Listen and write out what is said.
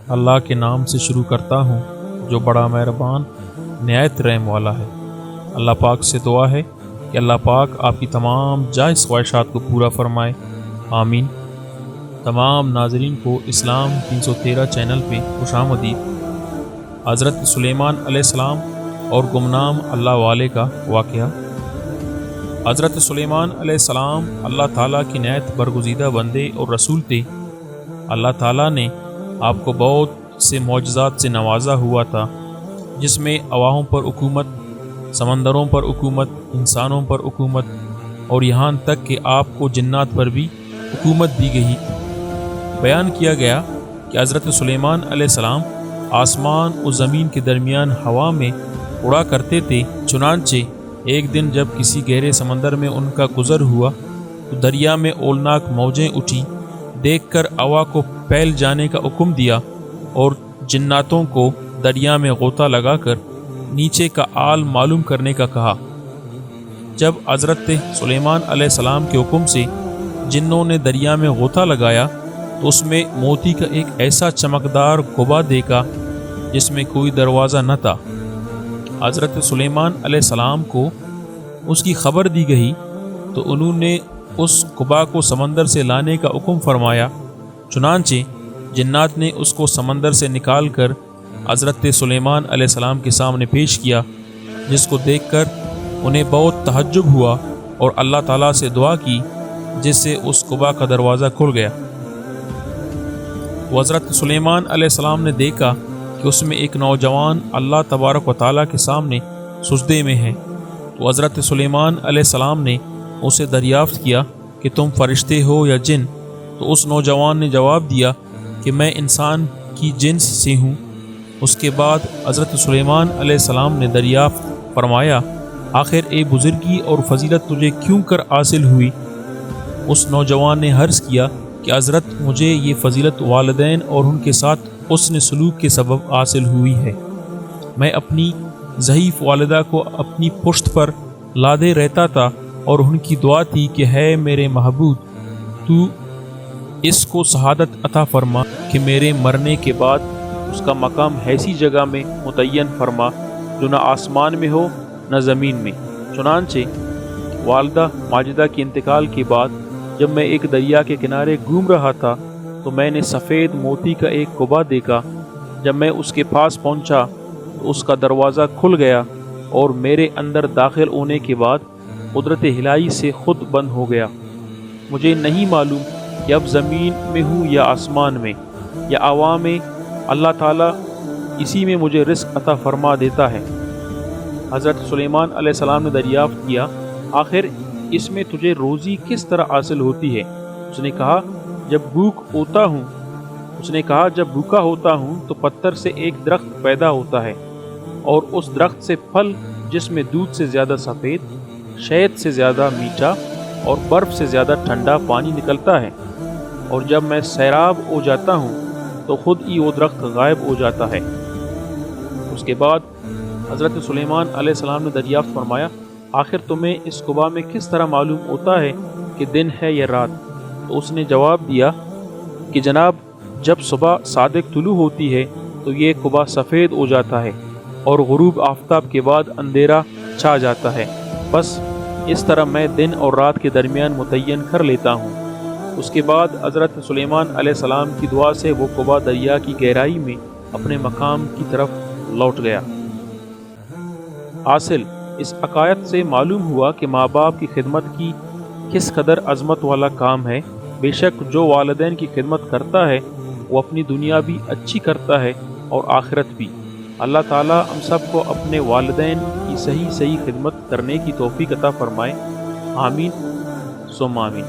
اللہ کے نام سے شروع کرتا ہوں جو بڑا مہربان نہایت رحم والا ہے۔ اللہ پاک سے دعا ہے کہ اللہ پاک آپ کی تمام جائز خواہشات کو پورا فرمائے، آمین۔ تمام ناظرین کو اسلام 313 چینل پہ خوش آمدید۔ حضرت سلیمان علیہ السلام اور گمنام اللہ والے کا واقعہ۔ حضرت سلیمان علیہ السلام اللہ تعالیٰ کی نہایت برگزیدہ بندے اور رسول تھے۔ اللہ تعالیٰ نے آپ کو بہت سے معجزات سے نوازا ہوا تھا، جس میں ارواحوں پر حکومت، سمندروں پر حکومت، انسانوں پر حکومت، اور یہاں تک کہ آپ کو جنات پر بھی حکومت دی گئی۔ بیان کیا گیا کہ حضرت سلیمان علیہ السلام آسمان اور زمین کے درمیان ہوا میں اڑا کرتے تھے۔ چنانچہ ایک دن جب کسی گہرے سمندر میں ان کا گزر ہوا تو دریا میں اولناک موجیں اٹھی۔ دیکھ کر ہوا کو پھیل جانے کا حکم دیا اور جناتوں کو دریا میں غوطہ لگا کر نیچے کا حال معلوم کرنے کا کہا۔ جب حضرت سلیمان علیہ السلام کے حکم سے جنوں نے دریا میں غوطہ لگایا تو اس میں موتی کا ایک ایسا چمکدار کعبہ دیکھا جس میں کوئی دروازہ نہ تھا۔ حضرت سلیمان علیہ السلام کو اس کی خبر دی گئی تو انہوں نے اس کعبہ کو سمندر سے لانے کا حکم فرمایا۔ چنانچہ جنات نے اس کو سمندر سے نکال کر حضرت سلیمان علیہ السلام کے سامنے پیش کیا، جس کو دیکھ کر انہیں بہت تعجب ہوا اور اللہ تعالیٰ سے دعا کی، جس سے اس کعبہ کا دروازہ کھل گیا۔ حضرت سلیمان علیہ السلام نے دیکھا کہ اس میں ایک نوجوان اللہ تبارک و تعالیٰ کے سامنے سجدے میں ہے۔ تو حضرت سلیمان علیہ السلام نے اسے دریافت کیا کہ تم فرشتے ہو یا جن؟ تو اس نوجوان نے جواب دیا کہ میں انسان کی جنس سے ہوں۔ اس کے بعد حضرت سلیمان علیہ السلام نے دریافت فرمایا، آخر اے بزرگی اور فضیلت تجھے کیوں کر حاصل ہوئی؟ اس نوجوان نے عرض کیا کہ حضرت مجھے یہ فضیلت والدین اور ان کے ساتھ حسن سلوک کے سبب حاصل ہوئی ہے۔ میں اپنی ضعیف والدہ کو اپنی پشت پر لادے رہتا تھا اور ان کی دعا تھی کہ ہے میرے محبوب، تو اس کو شہادت عطا فرما کہ میرے مرنے کے بعد اس کا مقام ایسی جگہ میں متعین فرما جو نہ آسمان میں ہو نہ زمین میں۔ چنانچہ والدہ ماجدہ کے انتقال کے بعد جب میں ایک دریا کے کنارے گھوم رہا تھا تو میں نے سفید موتی کا ایک کعبہ دیکھا۔ جب میں اس کے پاس پہنچا تو اس کا دروازہ کھل گیا اور میرے اندر داخل ہونے کے بعد قدرت الہی سے خود بند ہو گیا۔ مجھے نہیں معلوم کہ اب زمین میں ہوں یا آسمان میں یا ہوا میں، اللہ تعالیٰ اسی میں مجھے رزق عطا فرما دیتا ہے۔ حضرت سلیمان علیہ السلام نے دریافت کیا، آخر اس میں تجھے روزی کس طرح حاصل ہوتی ہے؟ اس نے کہا جب بھوکا ہوتا ہوں تو پتھر سے ایک درخت پیدا ہوتا ہے اور اس درخت سے پھل جس میں دودھ سے زیادہ سفید، شہد سے زیادہ میٹھا اور برف سے زیادہ ٹھنڈا پانی نکلتا ہے، اور جب میں سیراب ہو جاتا ہوں تو خود ہی وہ درخت غائب ہو جاتا ہے۔ اس کے بعد حضرت سلیمان علیہ السلام نے دریافت فرمایا، آخر تمہیں اس کعبہ میں کس طرح معلوم ہوتا ہے کہ دن ہے یا رات؟ تو اس نے جواب دیا کہ جناب، جب صبح صادق طلوع ہوتی ہے تو یہ کعبہ سفید ہو جاتا ہے اور غروب آفتاب کے بعد اندھیرا چھا جاتا ہے، بس اس طرح میں دن اور رات کے درمیان متعین کر لیتا ہوں۔ اس کے بعد حضرت سلیمان علیہ السلام کی دعا سے وہ کعبہ دریا کی گہرائی میں اپنے مقام کی طرف لوٹ گیا۔ حاصل اس عقائد سے معلوم ہوا کہ ماں باپ کی خدمت کی کس قدر عظمت والا کام ہے۔ بے شک جو والدین کی خدمت کرتا ہے وہ اپنی دنیا بھی اچھی کرتا ہے اور آخرت بھی۔ اللہ تعالیٰ ہم سب کو اپنے والدین کی صحیح خدمت کرنے کی توفیق عطا فرمائے، آمین ثم آمین۔